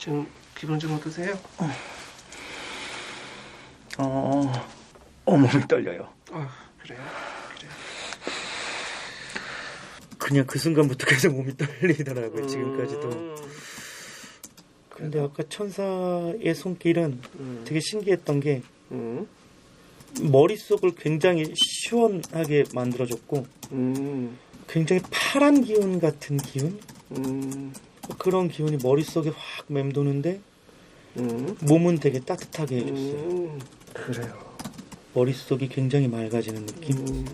지금 기분 좀 어떠세요? 몸이 떨려요. 그래요? 그냥 그 순간부터 계속 몸이 떨리더라고요. 지금까지도. 근데 아까 천사의 손길은 되게 신기했던 게 머릿속을 굉장히 시원하게 만들어줬고 굉장히 파란 기운 같은 기운? 그런 기운이 머릿속에 확 맴도는데 몸은 되게 따뜻하게 해줬어요. 그래요. 머릿속이 굉장히 맑아지는 느낌?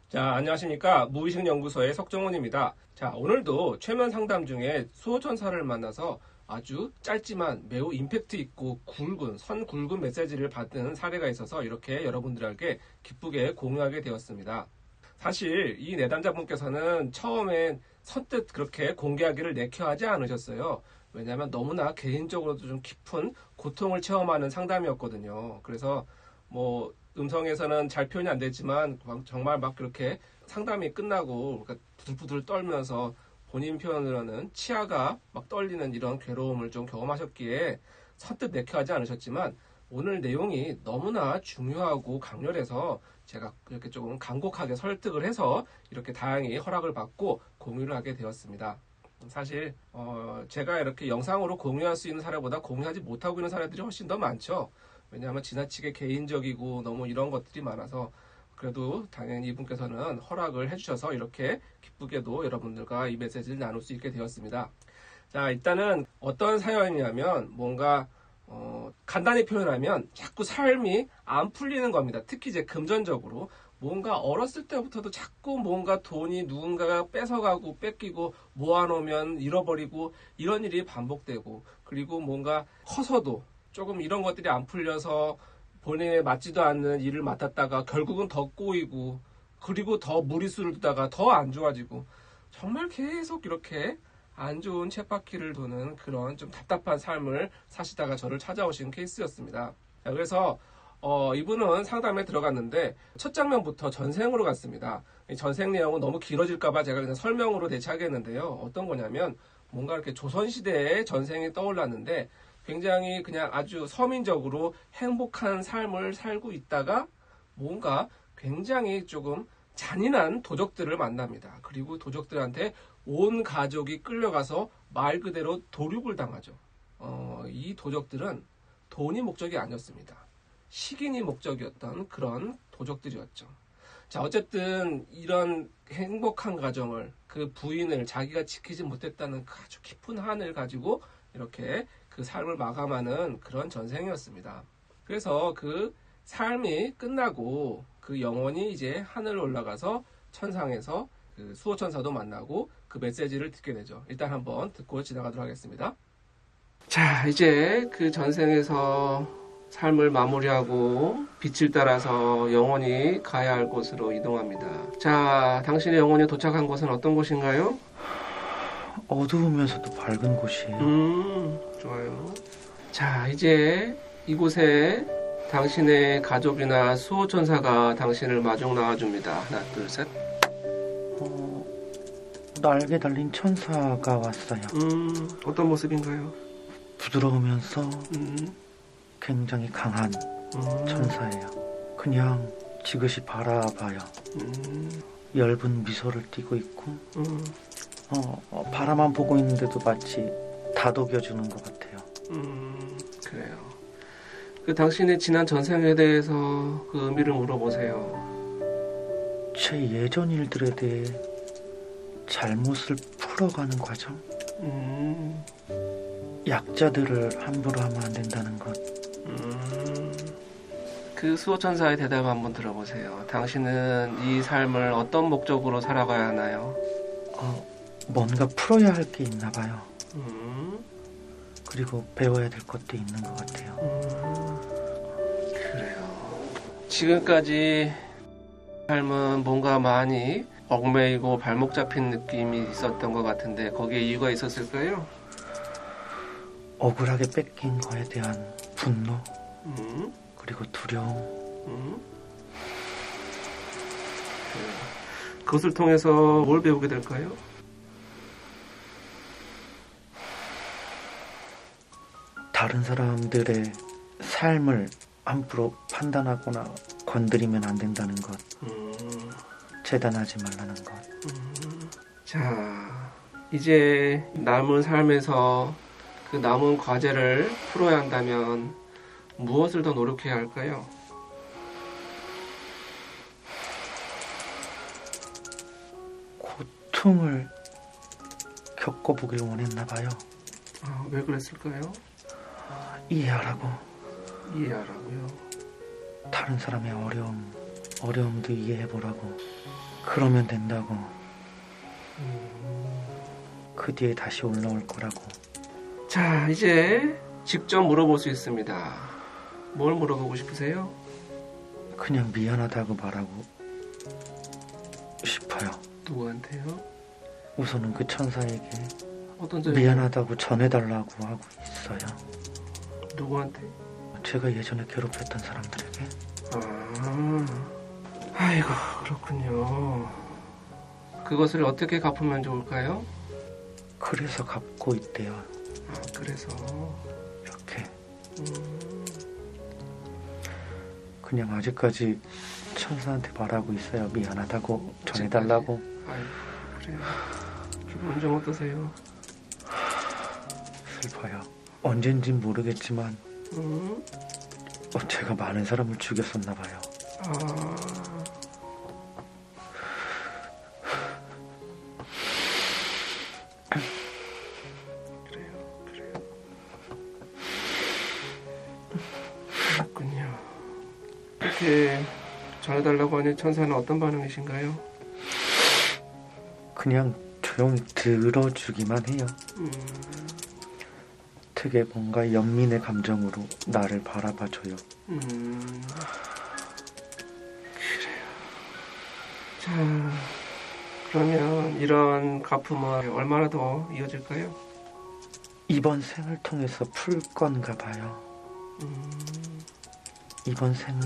자, 안녕하십니까. 무의식연구소의 석정훈입니다. 자, 오늘도 최면 상담 중에 수호천사를 만나서 아주 짧지만 매우 임팩트 있고 선 굵은 메시지를 받은 사례가 있어서 이렇게 여러분들에게 기쁘게 공유하게 되었습니다. 사실 이 내담자분께서는 처음엔 선뜻 그렇게 공개하기를 내켜하지 않으셨어요. 왜냐하면 너무나 개인적으로도 좀 깊은 고통을 체험하는 상담이었거든요. 그래서 음성에서는 잘 표현이 안 됐지만 정말 막 그렇게 상담이 끝나고 부들부들 떨면서 본인 표현으로는 치아가 막 떨리는 이런 괴로움을 좀 경험하셨기에 선뜻 내켜하지 않으셨지만 오늘 내용이 너무나 중요하고 강렬해서 제가 이렇게 조금 간곡하게 설득을 해서 이렇게 다행히 허락을 받고 공유를 하게 되었습니다. 사실 제가 이렇게 영상으로 공유할 수 있는 사례보다 공유하지 못하고 있는 사례들이 훨씬 더 많죠. 왜냐하면 지나치게 개인적이고 너무 이런 것들이 많아서 그래도 당연히 이분께서는 허락을 해주셔서 이렇게 기쁘게도 여러분들과 이 메시지를 나눌 수 있게 되었습니다. 자, 일단은 어떤 사연이냐면 뭔가 간단히 표현하면 자꾸 삶이 안 풀리는 겁니다. 특히 이제 금전적으로 뭔가 어렸을 때부터도 자꾸 뭔가 돈이 누군가가 뺏어가고 뺏기고 모아놓으면 잃어버리고 이런 일이 반복되고 그리고 뭔가 커서도 조금 이런 것들이 안 풀려서 본인에 맞지도 않는 일을 맡았다가 결국은 더 꼬이고 그리고 더 무리수를 두다가 더 안 좋아지고 정말 계속 이렇게 안 좋은 쳇바퀴를 도는 그런 좀 답답한 삶을 사시다가 저를 찾아오신 케이스였습니다. 그래서 이분은 상담에 들어갔는데 첫 장면부터 전생으로 갔습니다. 전생 내용은 너무 길어질까봐 제가 그냥 설명으로 대체하겠는데요. 어떤 거냐면 뭔가 이렇게 조선시대의 전생이 떠올랐는데 굉장히 그냥 아주 서민적으로 행복한 삶을 살고 있다가 뭔가 굉장히 조금 잔인한 도적들을 만납니다. 그리고 도적들한테 온 가족이 끌려가서 말 그대로 도륙을 당하죠. 이 도적들은 돈이 목적이 아니었습니다. 식인이 목적이었던 그런 도적들이었죠. 자, 어쨌든 이런 행복한 가정을 그 부인을 자기가 지키지 못했다는 아주 깊은 한을 가지고 이렇게 그 삶을 마감하는 그런 전생이었습니다. 그래서 그 삶이 끝나고 그 영혼이 이제 하늘을 올라가서 천상에서 그 수호천사도 만나고 그 메시지를 듣게 되죠. 일단 한번 듣고 지나가도록 하겠습니다. 자, 이제 그 전생에서 삶을 마무리하고 빛을 따라서 영혼이 가야 할 곳으로 이동합니다. 자, 당신의 영혼이 도착한 곳은 어떤 곳인가요? 어두우면서도 밝은 곳이에요. 좋아요. 자, 이제 이곳에 당신의 가족이나 수호천사가 당신을 마중 나와줍니다. 하나, 둘, 셋. 날개 달린 천사가 왔어요. 어떤 모습인가요? 부드러우면서 굉장히 강한 천사예요. 그냥 지그시 바라봐요. 엷은 미소를 띠고 있고 바라만 보고 있는데도 마치 다독여주는 것 같아요. 그래요. 그 당신의 지난 전생에 대해서 그 의미를 물어보세요. 제 예전 일들에 대해 잘못을 풀어가는 과정? 약자들을 함부로 하면 안 된다는 것. 그 수호천사의 대답 한번 들어보세요. 당신은 이 삶을 어떤 목적으로 살아가야 하나요? 뭔가 풀어야 할 게 있나 봐요. 그리고 배워야 될 것도 있는 것 같아요. 그래요. 지금까지 삶은 뭔가 많이 얽매이고 발목 잡힌 느낌이 있었던 것 같은데 거기에 이유가 있었을까요? 억울하게 뺏긴 거에 대한 분노, 그리고 두려움, 그것을 통해서 뭘 배우게 될까요? 다른 사람들의 삶을 함부로 판단하거나 건드리면 안 된다는 것, 재단하지 말라는 것. 자, 이제 남은 삶에서 그 남은 과제를 풀어야 한다면 무엇을 더 노력해야 할까요? 고통을 겪어보길 원했나 봐요. 왜 그랬을까요? 이해하라고. 이해하라고요. 다른 사람의 어려움도 이해해보라고. 그러면 된다고. 그 뒤에 다시 올라올 거라고. 자, 이제 직접 물어볼 수 있습니다. 뭘 물어보고 싶으세요? 그냥 미안하다고 말하고 싶어요. 누구한테요? 우선은 그 천사에게 어떤 점이 미안하다고 전해달라고 하고 있어요. 누구한테? 제가 예전에 괴롭혔던 사람들에게. 아이고, 그렇군요. 그것을 어떻게 갚으면 좋을까요? 그래서 갚고 있대요. 그래서 이렇게. 그냥 아직까지 천사한테 말하고 있어요. 미안하다고 전해달라고. 아이고, 그래요. 기분 좀 어떠세요? 슬퍼요. 언젠진 모르겠지만 제가 많은 사람을 죽였었나 봐요. 그래요. 그렇군요. 이렇게 전해달라고 하니 천사는 어떤 반응이신가요? 그냥 조용히 들어주기만 해요. 되게 뭔가 연민의 감정으로 나를 바라봐줘요. 그래요. 자, 그러면 이런 가품은 얼마나 더 이어질까요? 이번 생을 통해서 풀 건가 봐요. 이번 생은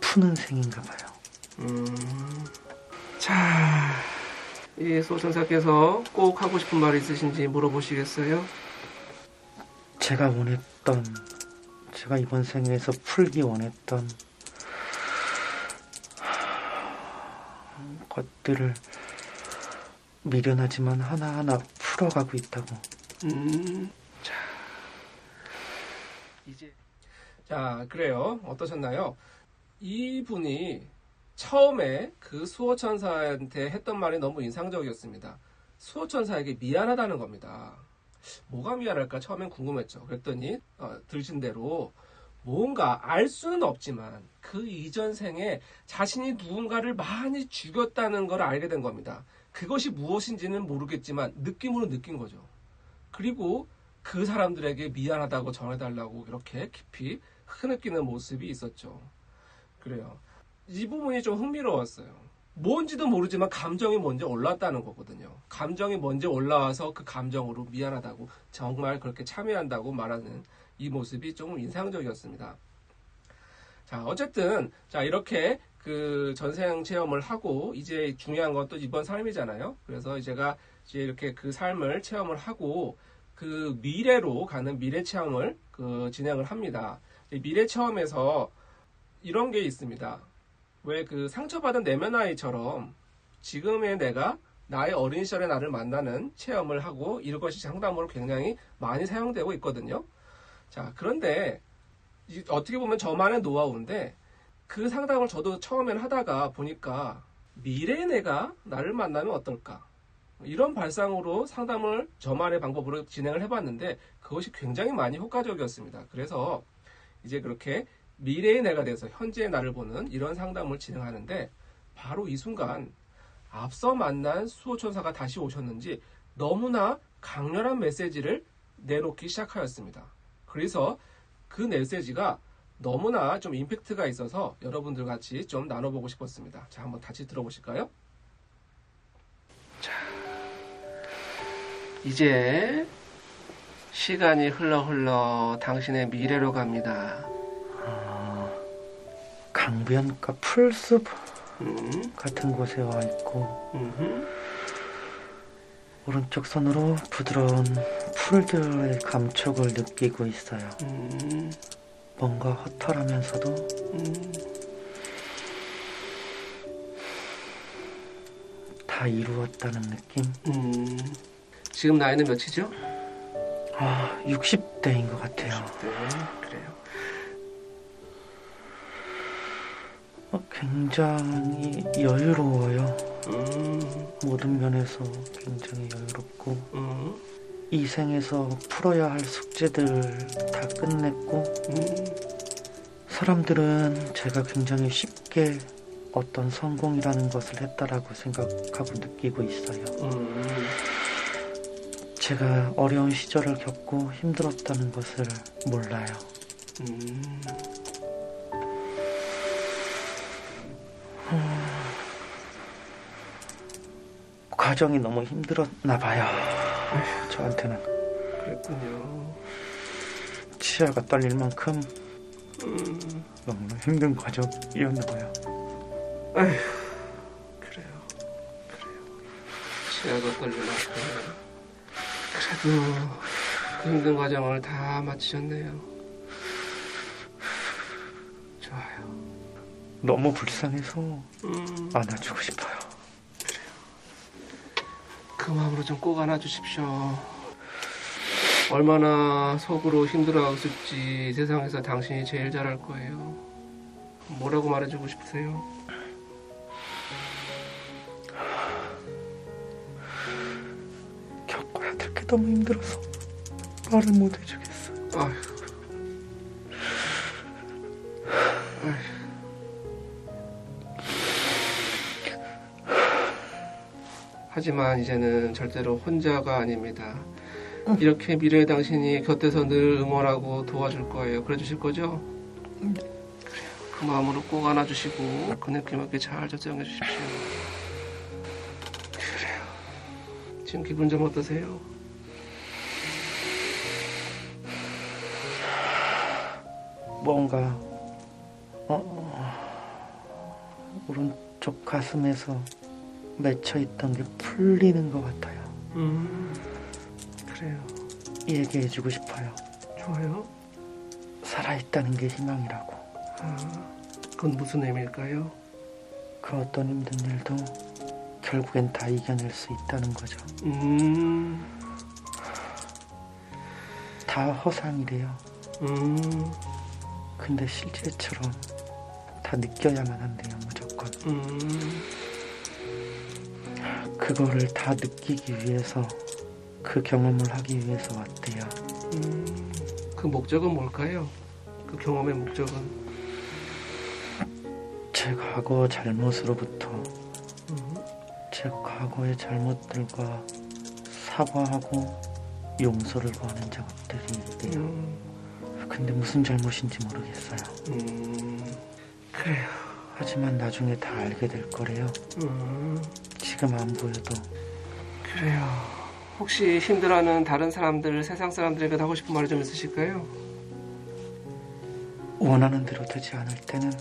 푸는 생인가 봐요. 자, 이 소천사께서 꼭 하고 싶은 말이 있으신지 물어보시겠어요? 제가 이번 생에서 풀기 원했던 것들을 미련하지만 하나하나 풀어가고 있다고. 자, 이제. 자, 그래요. 어떠셨나요? 이분이 처음에 그 수호천사한테 했던 말이 너무 인상적이었습니다. 수호천사에게 미안하다는 겁니다. 뭐가 미안할까 처음엔 궁금했죠. 그랬더니 들으신 대로 뭔가 알 수는 없지만 그 이전 생에 자신이 누군가를 많이 죽였다는 걸 알게 된 겁니다. 그것이 무엇인지는 모르겠지만 느낌으로 느낀 거죠. 그리고 그 사람들에게 미안하다고 전해달라고 이렇게 깊이 흐느끼는 모습이 있었죠. 그래요. 이 부분이 좀 흥미로웠어요. 뭔지도 모르지만 감정이 먼저 올라왔다는 거거든요. 감정이 먼저 올라와서 그 감정으로 미안하다고 정말 그렇게 참여한다고 말하는 이 모습이 조금 인상적이었습니다. 자, 어쨌든 자 이렇게 그 전생 체험을 하고 이제 중요한 건 또 이번 삶이잖아요. 그래서 제가 이제 이렇게 그 삶을 체험을 하고 그 미래로 가는 미래 체험을 진행을 합니다. 미래 체험에서 이런 게 있습니다. 왜 그 상처받은 내면 아이처럼 지금의 내가 나의 어린 시절의 나를 만나는 체험을 하고 이것이 상담으로 굉장히 많이 사용되고 있거든요. 자, 그런데 어떻게 보면 저만의 노하우인데 그 상담을 저도 처음엔 하다가 보니까 미래의 내가 나를 만나면 어떨까? 이런 발상으로 상담을 저만의 방법으로 진행을 해봤는데 그것이 굉장히 많이 효과적이었습니다. 그래서 이제 그렇게 미래의 내가 돼서 현재의 나를 보는 이런 상담을 진행하는데 바로 이 순간 앞서 만난 수호천사가 다시 오셨는지 너무나 강렬한 메시지를 내놓기 시작하였습니다. 그래서 그 메시지가 너무나 좀 임팩트가 있어서 여러분들 같이 좀 나눠보고 싶었습니다. 자, 한번 다시 들어보실까요? 자, 이제 시간이 흘러 당신의 미래로 갑니다. 강변가 풀숲 음, 같은 곳에 와 있고 음, 오른쪽 손으로 부드러운 풀들의 감촉을 느끼고 있어요. 음, 뭔가 허탈하면서도 음. 다 이루었다는 느낌? 지금 나이는 몇이죠? 60대인 것 같아요. 네, 그래요. 굉장히 여유로워요. 음, 모든 면에서 굉장히 여유롭고 음, 이 생에서 풀어야 할 숙제들 다 끝냈고 사람들은 제가 굉장히 쉽게 어떤 성공이라는 것을 했다라고 생각하고 느끼고 있어요. 제가 어려운 시절을 겪고 힘들었다는 것을 몰라요. 과정이 너무 힘들었나 봐요. 저한테는 그랬군요. 치아가 떨릴 만큼 너무 힘든 과정이었나 봐요. 아휴, 그래요. 치아가 떨리나. 그래도 그 힘든 과정을 다 마치셨네요. 좋아요. 너무 불쌍해서 안아주고 싶어요. 그 마음으로 좀 꼭 안아주십시오. 얼마나 속으로 힘들어하고 있을지 세상에서 당신이 제일 잘할 거예요. 뭐라고 말해주고 싶으세요? 겪어야 될 게 너무 힘들어서 말을 못 해주겠어요. 아휴. 하지만 이제는 절대로 혼자가 아닙니다. 이렇게 미래의 당신이 곁에서 늘 응원하고 도와줄 거예요. 그래 주실 거죠? 그래요. 그 마음으로 꼭 안아주시고 그 느낌 있게 잘 저장해 주십시오. 그래요. 지금 기분 좀 어떠세요? 뭔가 오른쪽 가슴에서 맺혀있던 게 풀리는 것 같아요. 그래요. 얘기해주고 싶어요. 좋아요. 살아있다는 게 희망이라고. 그건 무슨 의미일까요? 그 어떤 힘든 일도 결국엔 다 이겨낼 수 있다는 거죠. 다 허상이래요. 근데 실제처럼 다 느껴야만 한대요, 무조건. 그거를 다 느끼기 위해서, 그 경험을 하기 위해서 왔대요. 그 목적은 뭘까요? 그 경험의 목적은? 제 과거 잘못으로부터 제 과거의 잘못들과 사과하고 용서를 구하는 작업들이래요. 근데 무슨 잘못인지 모르겠어요. 그래요. 하지만 나중에 다 알게 될 거래요. 지금 안 보여도. 그래요. 혹시 힘들어하는 다른 사람들, 세상 사람들에게 하고 싶은 말이 좀 있으실까요? 원하는 대로 되지 않을 때는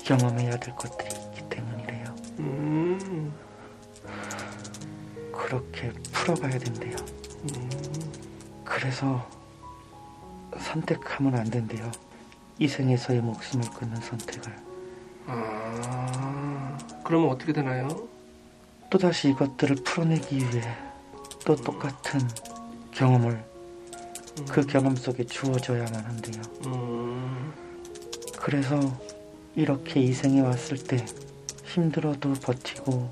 경험해야 될 것들이 있기 때문이래요. 그렇게 풀어가야 된대요. 그래서 선택하면 안 된대요. 이 생에서의 목숨을 끊는 선택을. 그러면 어떻게 되나요? 또다시 이것들을 풀어내기 위해 또 똑같은 경험을 그 경험 속에 주어져야만 한대요. 그래서 이렇게 이 생에 왔을 때 힘들어도 버티고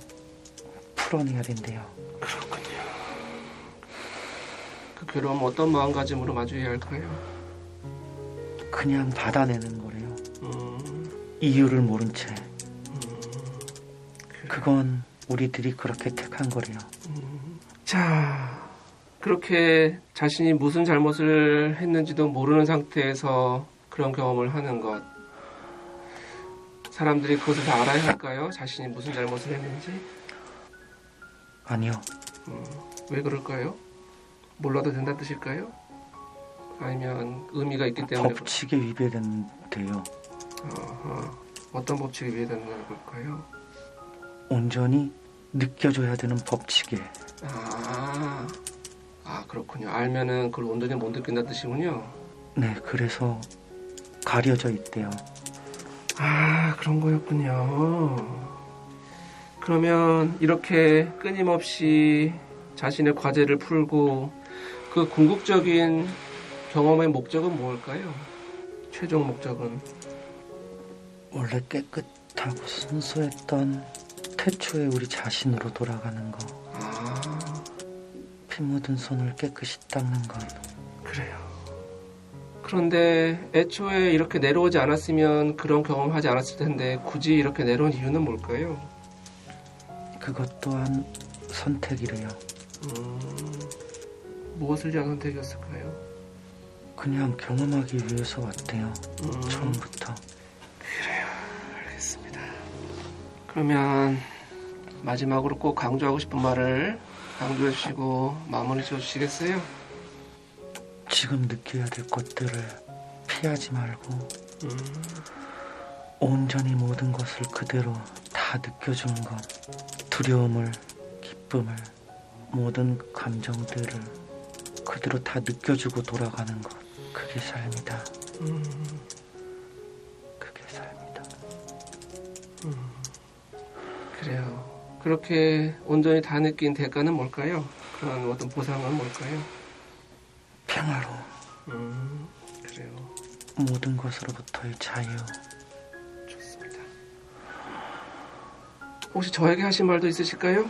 풀어내야 된대요. 그렇군요. 그 괴로움 어떤 마음가짐으로 마주해야 할까요? 그냥 받아내는 거래요. 이유를 모른 채. 그건 우리들이 그렇게 택한 거래요. 자, 그렇게 자신이 무슨 잘못을 했는지도 모르는 상태에서 그런 경험을 하는 것. 사람들이 그것을 다 알아야 할까요? 자신이 무슨 잘못을 했는지? 아니요. 왜 그럴까요? 몰라도 된다는 뜻일까요? 아니면 의미가 있기 때문에? 법칙에 위배된대요. 어허. 어떤 법칙에 위배되는 걸까요? 온전히 느껴줘야 되는 법칙에. 그렇군요. 알면은 그걸 온전히 못 느낀다는 뜻이군요. 네, 그래서 가려져 있대요. 그런 거였군요. 그러면 이렇게 끊임없이 자신의 과제를 풀고 그 궁극적인 경험의 목적은 무엇일까요? 최종 목적은? 원래 깨끗하고 순수했던 태초의 우리 자신으로 돌아가는 거. 피 묻은 손을 깨끗이 닦는 건. 그래요. 그런데 애초에 이렇게 내려오지 않았으면 그런 경험을 하지 않았을 텐데 굳이 이렇게 내려온 이유는 뭘까요? 그것 또한 선택이래요. 무엇을 위한 선택이었을까요? 그냥 경험하기 위해서 왔대요. 처음부터. 그래요. 알겠습니다. 그러면 마지막으로 꼭 강조하고 싶은 말을 강조해 주시고 마무리 지어 주시겠어요? 지금 느껴야 될 것들을 피하지 말고 온전히 모든 것을 그대로 다 느껴주는 것. 두려움을, 기쁨을, 모든 감정들을 그대로 다 느껴주고 돌아가는 것. 그게 삶이다. 그게 삶이다. 그래요. 그렇게 온전히 다 느낀 대가는 뭘까요? 그런 어떤 보상은 뭘까요? 평화로. 그래요. 모든 것으로부터의 자유. 좋습니다. 혹시 저에게 하신 말도 있으실까요?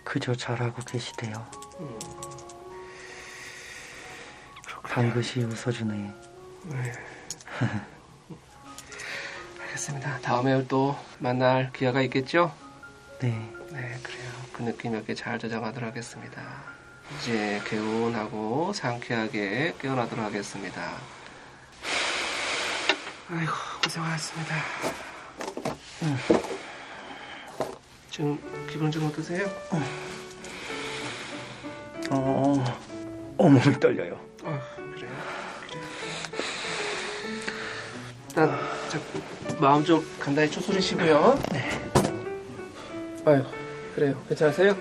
그저 잘하고 계시대요. 반드시 웃어주네. 네. 알겠습니다. 다음에 또 만날 기회가 있겠죠? 네. 네, 그래요. 그 느낌 몇 개 잘 저장하도록 하겠습니다. 이제 개운하고 상쾌하게 깨어나도록 하겠습니다. 아이고, 고생하셨습니다. 지금 기분 좀 어떠세요? 몸이 떨려요. 그래요. 일단 마음 좀 간단히 추스리시고요. 네. 아이고, 그래요. 괜찮으세요?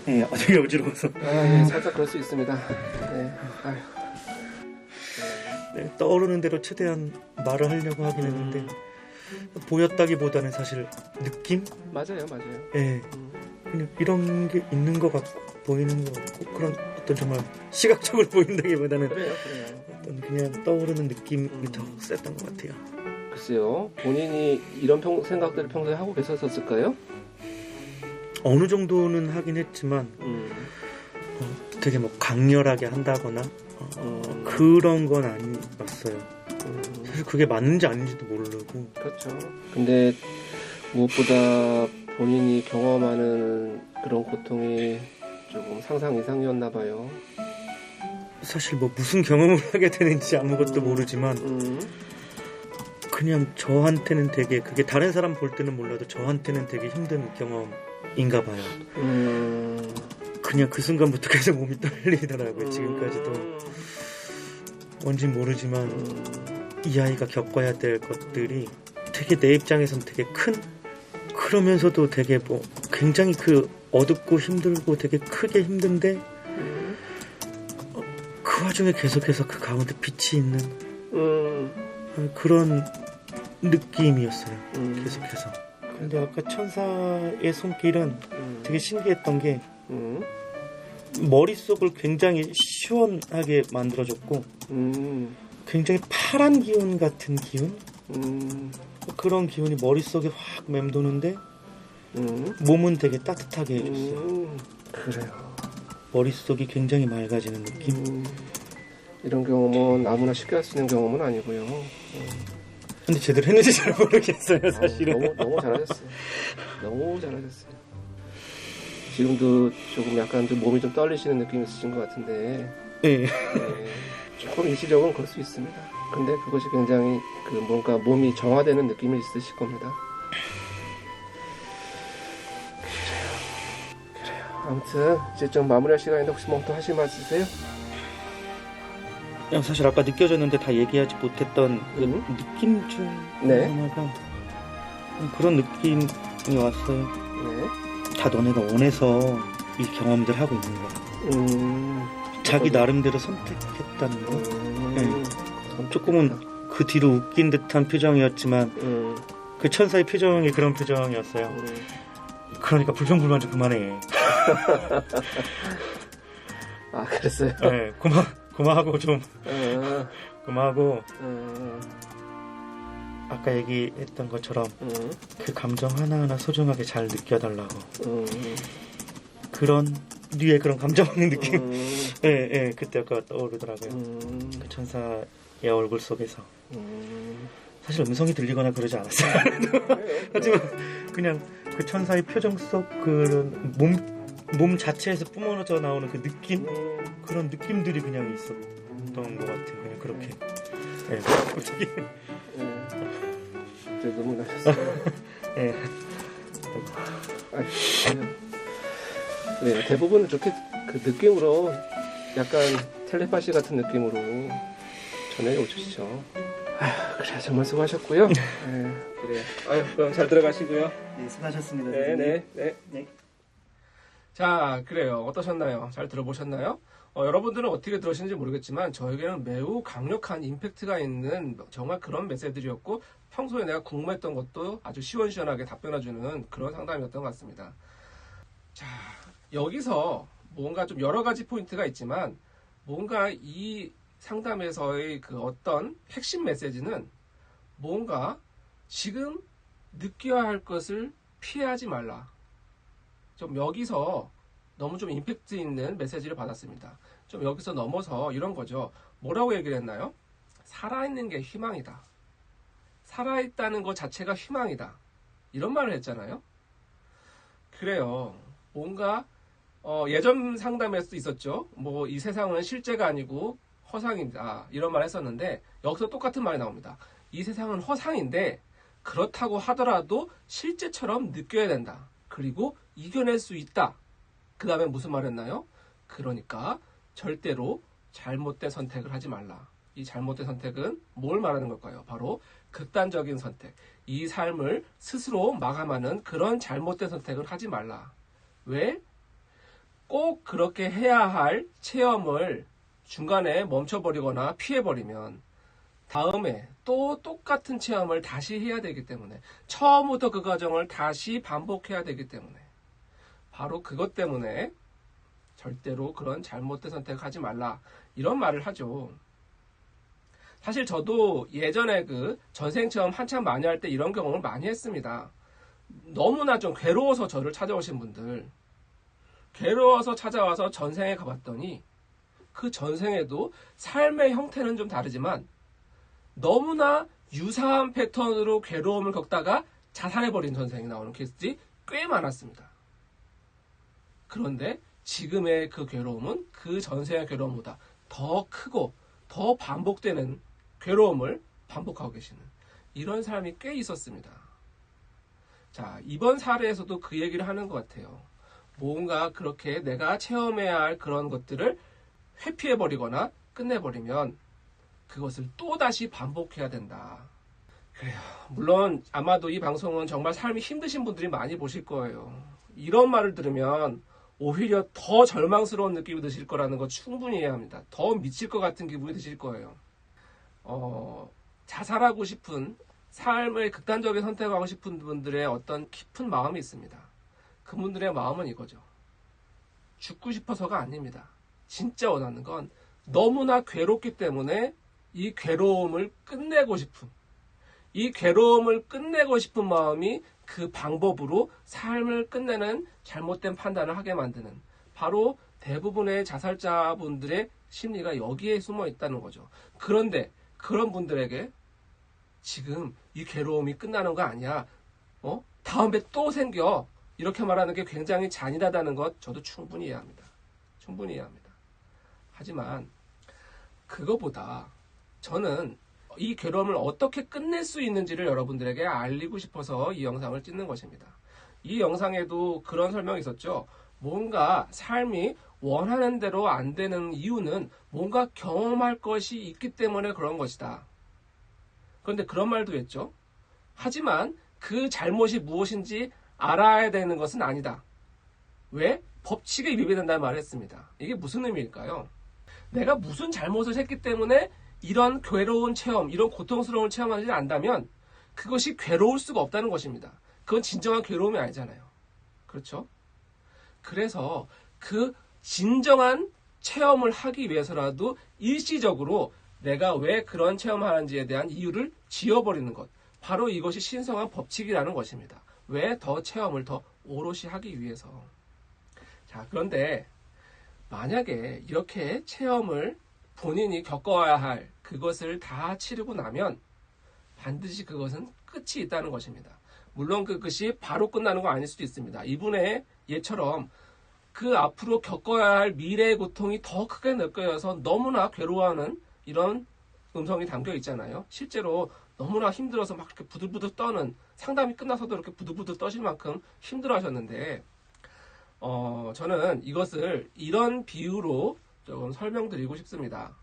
네, 되게 어지러워서. 예, 살짝 그럴 수 있습니다. 네, 아이고. 네, 떠오르는 대로 최대한 말을 하려고 하긴 했는데 보였다기보다는 사실 느낌? 맞아요. 네. 그냥 이런 게 있는 것 같고 보이는 것 같고 그런 어떤 정말 시각적으로 보인다기보다는 그래요. 어떤 그냥 떠오르는 느낌이 더 셌던 것 같아요. 글쎄요, 본인이 이런 생각들을 평소에 하고 계셨었을까요? 어느 정도는 하긴 했지만 되게 뭐 강렬하게 한다거나 그런 건 아니었어요. 사실 그게 맞는지 아닌지도 모르고. 그렇죠. 근데 무엇보다 본인이 경험하는 그런 고통이 조금 상상 이상이었나 봐요. 사실 뭐 무슨 경험을 하게 되는지 아무것도 모르지만 그냥 저한테는 되게 그게 다른 사람 볼 때는 몰라도 저한테는 되게 힘든 경험인가 봐요. 그냥 그 순간부터 계속 몸이 떨리더라고요. 지금까지도 뭔지 모르지만 이 아이가 겪어야 될 것들이 되게 내 입장에선 되게 큰, 그러면서도 되게 뭐 굉장히 그 어둡고 힘들고 되게 크게 힘든데 그 와중에 계속해서 그 가운데 빛이 있는 그런 느낌이었어요. 계속해서. 근데 아까 천사의 손길은 되게 신기했던 게 머릿속을 굉장히 시원하게 만들어줬고 굉장히 파란 기운 같은 기운? 그런 기운이 머릿속에 확 맴도는데 몸은 되게 따뜻하게 해줬어요. 그래요. 머릿속이 굉장히 맑아지는 느낌? 이런 경험은 아무나 쉽게 할 수 있는 경험은 아니고요. 근데 제대로 했는지 잘 모르겠어요, 사실은. 너무 잘하셨어요. 너무 잘하셨어요. 지금도 조금 약간 좀 몸이 좀 떨리시는 느낌이 있으신 것 같은데 네. 조금 일시적으로 그럴 수 있습니다. 근데 그것이 굉장히 그 뭔가 몸이 정화되는 느낌이 있으실 겁니다. 그래요. 아무튼 이제 좀 마무리할 시간인데 혹시 뭐 또 하실 말 있으세요? 그냥 사실 아까 느껴졌는데 다 얘기하지 못했던 그 느낌 중 네. 하나가 그런 느낌이 왔어요. 네. 다 너네가 원해서 이 경험들 하고 있는 거야. 자기 나름대로 선택했다는 거. 네. 조금은 그 뒤로 웃긴 듯한 표정이었지만 그 천사의 표정이 그런 표정이었어요. 그러니까 불평불만 좀 그만해. 아, 그랬어요? 네, 그만하고 좀 그만하고 아까 얘기했던 것처럼 그 감정 하나하나 소중하게 잘 느껴달라고 그런 류의 그런 감정 느낌 예, 그때 아까 떠오르더라고요. 그 천사의 얼굴 속에서 사실 음성이 들리거나 그러지 않았어요. 하지만 그냥 그 천사의 표정 속 그런 몸 자체에서 뿜어져 나오는 그 느낌 그런 느낌들이 그냥 있었던 것 같아요. 그냥 그렇게 갑자기 눈물 나셨어요. 네. 네, 대부분 그렇게 그 느낌으로 약간 텔레파시 같은 느낌으로 전해 오시죠. 그래 정말 수고하셨고요. 네, 그래. 그럼 잘 들어가시고요. 네, 수고하셨습니다. 네. 자, 그래요. 어떠셨나요? 잘 들어보셨나요? 여러분들은 어떻게 들으셨는지 모르겠지만 저에게는 매우 강력한 임팩트가 있는 정말 그런 메시지들이었고 평소에 내가 궁금했던 것도 아주 시원시원하게 답변해주는 그런 상담이었던 것 같습니다. 자, 여기서 뭔가 좀 여러 가지 포인트가 있지만 뭔가 이 상담에서의 그 어떤 핵심 메시지는 뭔가 지금 느껴야 할 것을 피하지 말라. 좀 여기서 너무 좀 임팩트 있는 메시지를 받았습니다. 좀 여기서 넘어서 이런 거죠. 뭐라고 얘기를 했나요? 살아있는 게 희망이다. 살아있다는 것 자체가 희망이다. 이런 말을 했잖아요. 그래요. 뭔가 예전 상담에서도 있었죠. 뭐 이 세상은 실제가 아니고 허상입니다. 이런 말 했었는데 여기서 똑같은 말이 나옵니다. 이 세상은 허상인데 그렇다고 하더라도 실제처럼 느껴야 된다. 그리고 이겨낼 수 있다. 그 다음에 무슨 말 했나요? 그러니까 절대로 잘못된 선택을 하지 말라. 이 잘못된 선택은 뭘 말하는 걸까요? 바로 극단적인 선택. 이 삶을 스스로 마감하는 그런 잘못된 선택을 하지 말라. 왜? 꼭 그렇게 해야 할 체험을 중간에 멈춰버리거나 피해버리면 다음에 또 똑같은 체험을 다시 해야 되기 때문에 처음부터 그 과정을 다시 반복해야 되기 때문에 바로 그것 때문에 절대로 그런 잘못된 선택하지 말라 이런 말을 하죠. 사실 저도 예전에 그 전생체험 한참 많이 할 때 이런 경험을 많이 했습니다. 너무나 좀 괴로워서 저를 찾아오신 분들 괴로워서 찾아와서 전생에 가봤더니 그 전생에도 삶의 형태는 좀 다르지만 너무나 유사한 패턴으로 괴로움을 겪다가 자살해버린 전생이 나오는 케이스들이 꽤 많았습니다. 그런데 지금의 그 괴로움은 그 전생의 괴로움보다 더 크고 더 반복되는 괴로움을 반복하고 계시는 이런 사람이 꽤 있었습니다. 자, 이번 사례에서도 그 얘기를 하는 것 같아요. 뭔가 그렇게 내가 체험해야 할 그런 것들을 회피해버리거나 끝내버리면 그것을 또다시 반복해야 된다. 그래요. 물론 아마도 이 방송은 정말 삶이 힘드신 분들이 많이 보실 거예요. 이런 말을 들으면 오히려 더 절망스러운 느낌이 드실 거라는 거 충분히 이해합니다. 더 미칠 것 같은 기분이 드실 거예요. 자살하고 싶은 삶을 극단적인 선택하고 싶은 분들의 어떤 깊은 마음이 있습니다. 그분들의 마음은 이거죠. 죽고 싶어서가 아닙니다. 진짜 원하는 건 너무나 괴롭기 때문에 이 괴로움을 끝내고 싶은 이 괴로움을 끝내고 싶은 마음이 그 방법으로 삶을 끝내는 잘못된 판단을 하게 만드는 바로 대부분의 자살자분들의 심리가 여기에 숨어 있다는 거죠. 그런데 그런 분들에게 지금 이 괴로움이 끝나는 거 아니야. 다음에 또 생겨. 이렇게 말하는 게 굉장히 잔인하다는 것 저도 충분히 이해합니다. 충분히 이해합니다. 하지만 그거보다 저는 이 괴로움을 어떻게 끝낼 수 있는지를 여러분들에게 알리고 싶어서 이 영상을 찍는 것입니다. 이 영상에도 그런 설명이 있었죠. 뭔가 삶이 원하는 대로 안 되는 이유는 뭔가 경험할 것이 있기 때문에 그런 것이다. 그런데 그런 말도 했죠. 하지만 그 잘못이 무엇인지 알아야 되는 것은 아니다. 왜? 법칙에 위배된다는 말을 했습니다. 이게 무슨 의미일까요? 내가 무슨 잘못을 했기 때문에 이런 괴로운 체험, 이런 고통스러운 체험을 안다면 그것이 괴로울 수가 없다는 것입니다. 그건 진정한 괴로움이 아니잖아요. 그렇죠? 그래서 그 진정한 체험을 하기 위해서라도 일시적으로 내가 왜 그런 체험하는지에 대한 이유를 지워버리는 것. 바로 이것이 신성한 법칙이라는 것입니다. 왜? 더 체험을 더 오롯이 하기 위해서. 자, 그런데 만약에 이렇게 체험을 본인이 겪어야 할 그것을 다 치르고 나면 반드시 그것은 끝이 있다는 것입니다. 물론 그것이 바로 끝나는 건 아닐 수도 있습니다. 이분의 예처럼 그 앞으로 겪어야 할 미래의 고통이 더 크게 느껴져서 너무나 괴로워하는 이런 음성이 담겨 있잖아요. 실제로 너무나 힘들어서 막 이렇게 부들부들 떠는, 상담이 끝나서도 이렇게 부들부들 떠실 만큼 힘들어 하셨는데, 저는 이것을 이런 비유로 조금 설명드리고 싶습니다.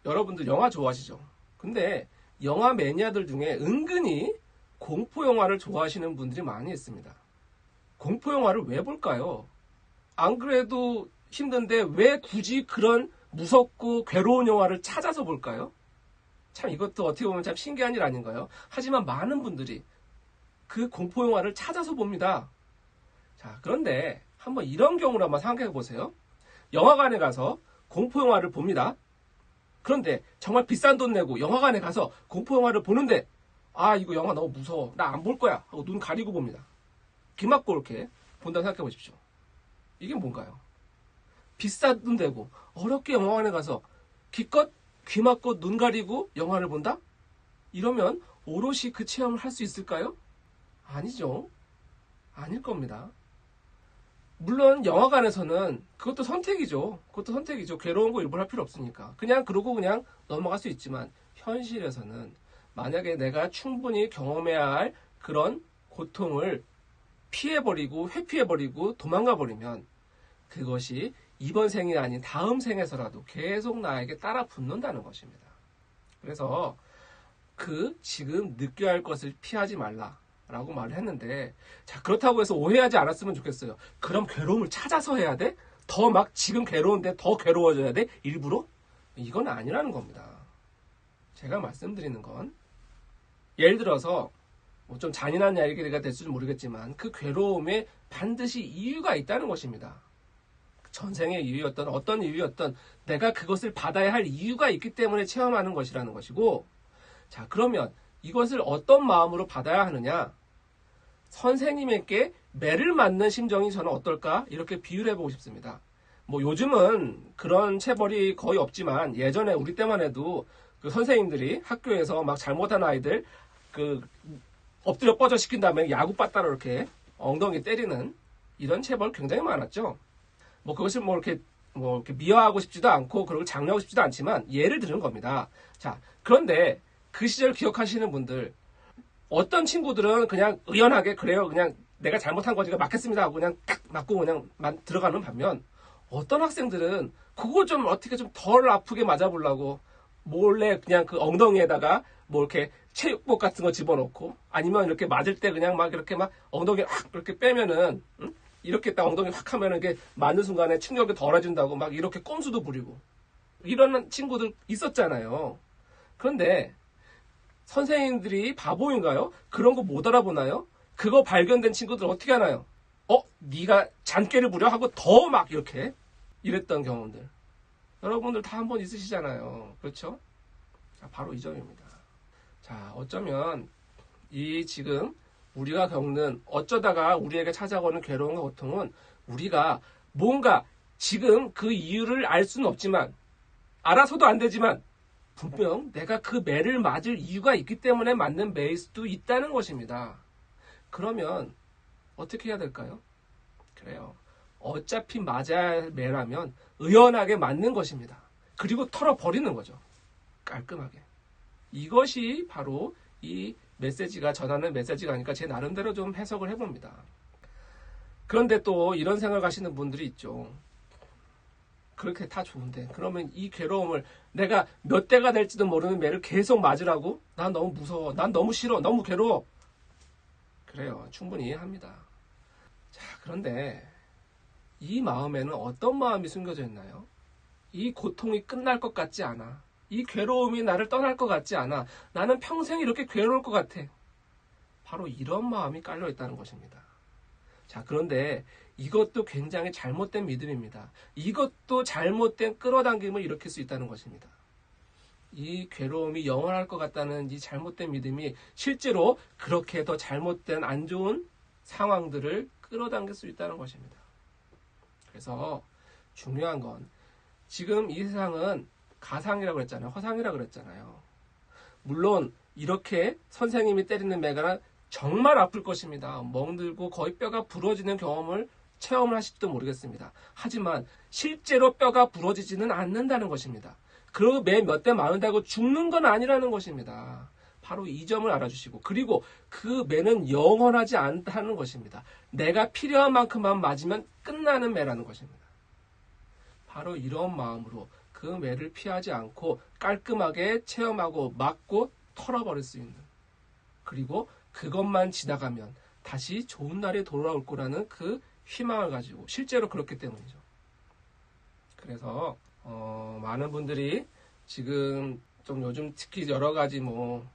여러분들 영화 좋아하시죠? 근데 영화 매니아들 중에 은근히 공포 영화를 좋아하시는 분들이 많이 있습니다. 공포 영화를 왜 볼까요? 안 그래도 힘든데 왜 굳이 그런 무섭고 괴로운 영화를 찾아서 볼까요? 참 이것도 어떻게 보면 참 신기한 일 아닌가요? 하지만 많은 분들이 그 공포 영화를 찾아서 봅니다. 자, 그런데 한번 이런 경우를 한번 생각해 보세요. 영화관에 가서 공포 영화를 봅니다. 그런데 정말 비싼 돈 내고 영화관에 가서 공포 영화를 보는데 아, 이거 영화 너무 무서워. 나 안 볼 거야. 하고 눈 가리고 봅니다. 귀 막고 이렇게 본다고 생각해 보십시오. 이게 뭔가요? 비싼 돈 내고 어렵게 영화관에 가서 기껏 귀 막고 눈 가리고 영화를 본다? 이러면 오롯이 그 체험을 할 수 있을까요? 아니죠. 아닐 겁니다. 물론 영화관에서는 그것도 선택이죠. 괴로운 거 일부러 할 필요 없으니까. 그냥 그러고 그냥 넘어갈 수 있지만 현실에서는 만약에 내가 충분히 경험해야 할 그런 고통을 피해버리고 회피해버리고 도망가버리면 그것이 이번 생이 아닌 다음 생에서라도 계속 나에게 따라 붙는다는 것입니다. 그래서 지금 느껴야 할 것을 피하지 말라라고 말을 했는데, 자, 그렇다고 해서 오해하지 않았으면 좋겠어요. 그럼 괴로움을 찾아서 해야 돼? 더 막 지금 괴로운데 더 괴로워져야 돼? 일부러? 이건 아니라는 겁니다. 제가 말씀드리는 건 예를 들어서 뭐 좀 잔인한 이야기가 될지도 모르겠지만 그 괴로움에 반드시 이유가 있다는 것입니다. 전생의 이유였던 어떤 이유였던 내가 그것을 받아야 할 이유가 있기 때문에 체험하는 것이라는 것이고, 자, 그러면 이것을 어떤 마음으로 받아야 하느냐? 선생님에게 매를 맞는 심정이 저는 어떨까? 이렇게 비유를 해보고 싶습니다. 뭐 요즘은 그런 체벌이 거의 없지만 예전에 우리 때만 해도 그 선생님들이 학교에서 막 잘못한 아이들 엎드려 뻗어 시킨 다음에 야구바따로 이렇게 엉덩이 때리는 이런 체벌 굉장히 많았죠. 뭐 그것을 이렇게 미화하고 싶지도 않고 그리고 장려하고 싶지도 않지만 예를 드는 겁니다. 자, 그런데 그 시절 기억하시는 분들, 어떤 친구들은 그냥 의연하게 그래요, 그냥 내가 잘못한 거니까 맞겠습니다 하고 그냥 딱 맞고 그냥 들어가는 반면, 어떤 학생들은 그거 좀 어떻게 좀 덜 아프게 맞아보려고 몰래 그냥 그 엉덩이에다가 뭐 이렇게 체육복 같은 거 집어넣고, 아니면 이렇게 맞을 때 그냥 막 이렇게 막 엉덩이 확 이렇게 빼면은, 이렇게 딱 엉덩이 확 하면은 이게 맞는 순간에 충격이 덜해진다고 막 이렇게 꼼수도 부리고 이런 친구들 있었잖아요. 그런데 선생님들이 바보인가요? 그런 거 못 알아보나요? 그거 발견된 친구들 어떻게 하나요? 네가 잔꾀를 부려 하고 더 막 이렇게 이랬던 경험들 여러분들 다 한 번 있으시잖아요. 그렇죠? 자, 바로 이 점입니다. 자, 어쩌면 이 지금 우리가 겪는, 어쩌다가 우리에게 찾아오는 괴로움과 고통은 우리가 뭔가 지금 그 이유를 알 수는 없지만, 알아서도 안 되지만 분명 내가 그 매를 맞을 이유가 있기 때문에 맞는 매일 수도 있다는 것입니다. 그러면 어떻게 해야 될까요? 그래요. 어차피 맞아야 할 매라면 의연하게 맞는 것입니다. 그리고 털어버리는 거죠. 깔끔하게. 이것이 바로 이 메시지가 전하는 메시지가 아닐까 제 나름대로 좀 해석을 해봅니다. 그런데 또 이런 생각을 하시는 분들이 있죠. 그렇게 다 좋은데 그러면 이 괴로움을 내가 몇 대가 될지도 모르는 매를 계속 맞으라고? 난 너무 무서워. 난 너무 싫어. 너무 괴로워. 그래요. 충분히 이해합니다. 자, 그런데 이 마음에는 어떤 마음이 숨겨져 있나요? 이 고통이 끝날 것 같지 않아. 이 괴로움이 나를 떠날 것 같지 않아. 나는 평생 이렇게 괴로울 것 같아. 바로 이런 마음이 깔려 있다는 것입니다. 자, 그런데 이것도 굉장히 잘못된 믿음입니다. 이것도 잘못된 끌어당김을 일으킬 수 있다는 것입니다. 이 괴로움이 영원할 것 같다는 이 잘못된 믿음이 실제로 그렇게 더 잘못된 안 좋은 상황들을 끌어당길 수 있다는 것입니다. 그래서 중요한 건 지금 이 세상은 가상이라고 그랬잖아요. 허상이라고 그랬잖아요. 물론 이렇게 선생님이 때리는 매가 정말 아플 것입니다. 멍들고 거의 뼈가 부러지는 경험을 체험을 하실지도 모르겠습니다. 하지만 실제로 뼈가 부러지지는 않는다는 것입니다. 그리고 매 몇 대 맞는다고 죽는 건 아니라는 것입니다. 바로 이 점을 알아주시고 그리고 그 매는 영원하지 않다는 것입니다. 내가 필요한 만큼만 맞으면 끝나는 매라는 것입니다. 바로 이런 마음으로 그 매를 피하지 않고 깔끔하게 체험하고 맞고 털어버릴 수 있는 그리고 그것만 지나가면 다시 좋은 날이 돌아올 거라는 그 희망을 가지고 실제로 그렇기 때문이죠. 그래서 많은 분들이 지금 좀 요즘 특히 여러 가지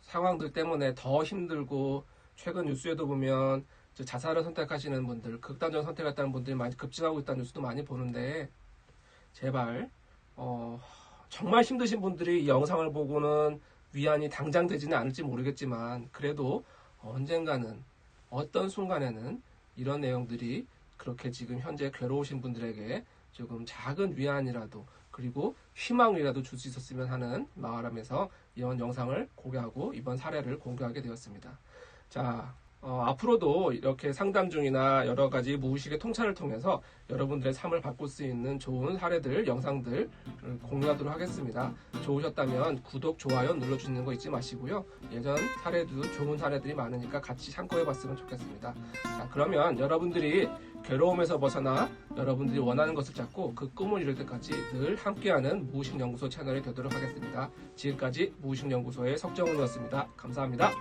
상황들 때문에 더 힘들고 최근 뉴스에도 보면 자살을 선택하시는 분들, 극단적인 선택했다는 분들이 많이 급증하고 있다는 뉴스도 많이 보는데 제발 정말 힘드신 분들이 이 영상을 보고는 위안이 당장 되지는 않을지 모르겠지만 그래도 언젠가는 어떤 순간에는 이런 내용들이 그렇게 지금 현재 괴로우신 분들에게 조금 작은 위안이라도 그리고 희망이라도 줄 수 있었으면 하는 바람에서 이번 영상을 공개하고 이번 사례를 공개하게 되었습니다. 자, 앞으로도 이렇게 상담 중이나 여러 가지 무의식의 통찰을 통해서 여러분들의 삶을 바꿀 수 있는 좋은 사례들, 영상들 공유하도록 하겠습니다. 좋으셨다면 구독, 좋아요 눌러주시는 거 잊지 마시고요. 예전 사례도 좋은 사례들이 많으니까 같이 참고해봤으면 좋겠습니다. 자, 그러면 여러분들이 괴로움에서 벗어나 여러분들이 원하는 것을 찾고 그 꿈을 이룰 때까지 늘 함께하는 무의식연구소 채널이 되도록 하겠습니다. 지금까지 무의식연구소의 석정훈이었습니다. 감사합니다.